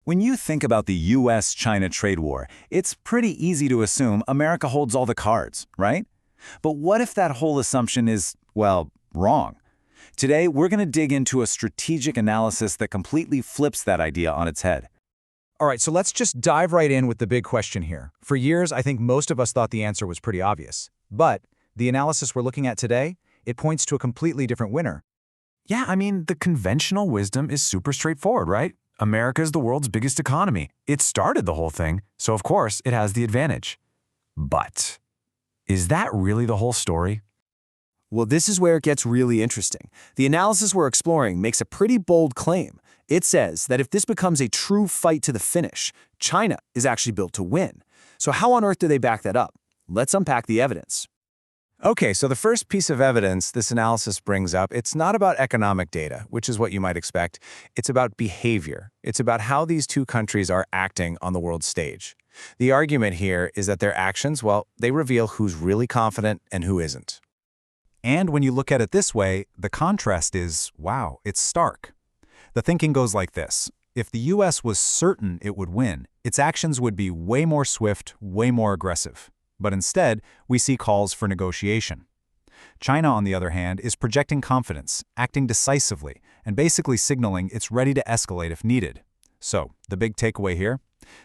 When you think about the US-China trade war, it's pretty easy to assume America holds all the cards, right? But what if that whole assumption is, well, wrong? Today, we're going to dig into a strategic analysis that completely flips that idea on its head. All right, so let's just dive right in with the big question here. For years, I think most of us thought the answer was pretty obvious. But the analysis we're looking at today, it points to a completely different winner. Yeah, I mean, the conventional wisdom is super straightforward, right? America is the world's biggest economy. It started the whole thing, so of course it has the advantage. But is that really the whole story? Well, this is where it gets really interesting. The analysis we're exploring makes a pretty bold claim. It says that if this becomes a true fight to the finish, China is actually built to win. So how on earth do they back that up? Let's unpack the evidence. Okay, so the first piece of evidence this analysis brings up, it's not about economic data, which is what you might expect. It's about behavior. It's about how these two countries are acting on the world stage. The argument here is that their actions, well, they reveal who's really confident and who isn't. And when you look at it this way, the contrast is, wow, it's stark. The thinking goes like this. If the US was certain it would win, its actions would be way more swift, way more aggressive. But instead, we see calls for negotiation. China, on the other hand, is projecting confidence, acting decisively, and basically signaling it's ready to escalate if needed. So, the big takeaway here?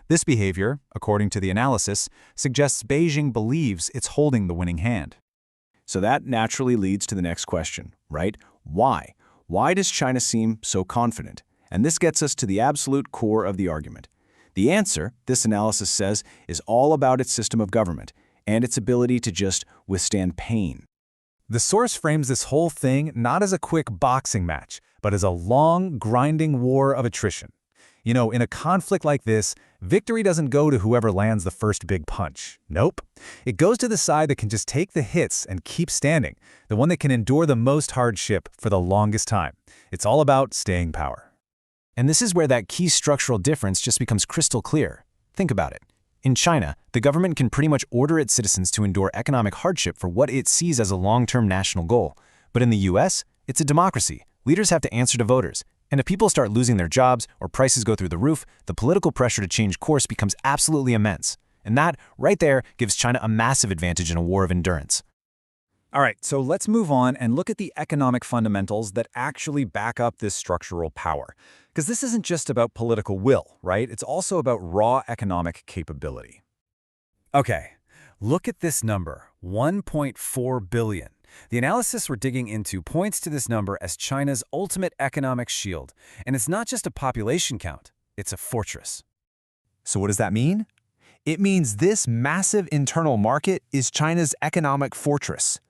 This behavior, according to the analysis, suggests Beijing believes it's holding the winning hand. So that naturally leads to the next question, right? Why? Why does China seem so confident? And this gets us to the absolute core of the argument. The answer, this analysis says, is all about its system of government and its ability to just withstand pain. The source frames this whole thing not as a quick boxing match, but as a long, grinding war of attrition. You know, in a conflict like this, victory doesn't go to whoever lands the first big punch. Nope. It goes to the side that can just take the hits and keep standing, the one that can endure the most hardship for the longest time. It's all about staying power. And this is where that key structural difference just becomes crystal clear. Think about it. In China, the government can pretty much order its citizens to endure economic hardship for what it sees as a long-term national goal. But in the US, it's a democracy. Leaders have to answer to voters. And if people start losing their jobs or prices go through the roof, the political pressure to change course becomes absolutely immense. And that, right there, gives China a massive advantage in a war of endurance. All right, so let's move on and look at the economic fundamentals that actually back up this structural power. Because this isn't just about political will, right? It's also about raw economic capability. Okay, look at this number, 1.4 billion. The analysis we're digging into points to this number as China's ultimate economic shield. And it's not just a population count, it's a fortress. So what does that mean? It means this massive internal market is China's economic fortress.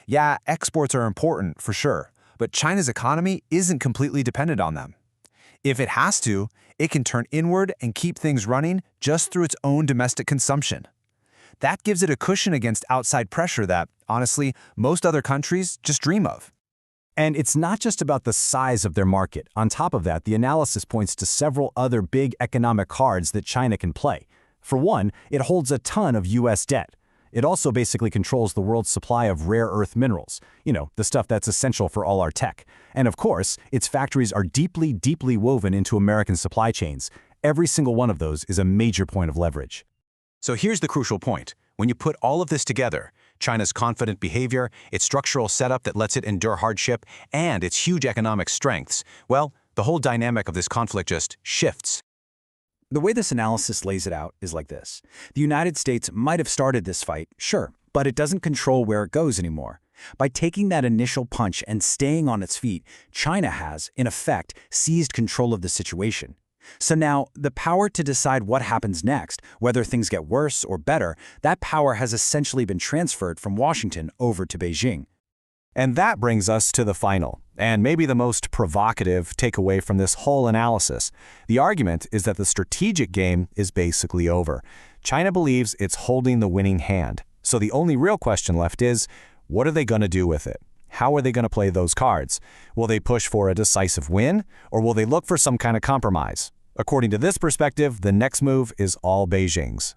Yeah, exports are important, for sure, but China's economy isn't completely dependent on them. If it has to, it can turn inward and keep things running just through its own domestic consumption. That gives it a cushion against outside pressure that, honestly, most other countries just dream of. And it's not just about the size of their market. On top of that, the analysis points to several other big economic cards that China can play. For one, it holds a ton of US debt. It also basically controls the world's supply of rare earth minerals, you know, the stuff that's essential for all our tech. And of course, its factories are deeply, deeply woven into American supply chains. Every single one of those is a major point of leverage. So here's the crucial point. When you put all of this together, China's confident behavior, its structural setup that lets it endure hardship, and its huge economic strengths, well, the whole dynamic of this conflict just shifts. The way this analysis lays it out is like this. The United States might have started this fight, sure, but it doesn't control where it goes anymore. By taking that initial punch and staying on its feet, China has, in effect, seized control of the situation. So now, the power to decide what happens next, whether things get worse or better, that power has essentially been transferred from Washington over to Beijing. And that brings us to the final, and maybe the most provocative takeaway from this whole analysis. The argument is that the strategic game is basically over. China believes it's holding the winning hand. So the only real question left is, what are they going to do with it? How are they going to play those cards? Will they push for a decisive win, or will they look for some kind of compromise? According to this perspective, the next move is all Beijing's.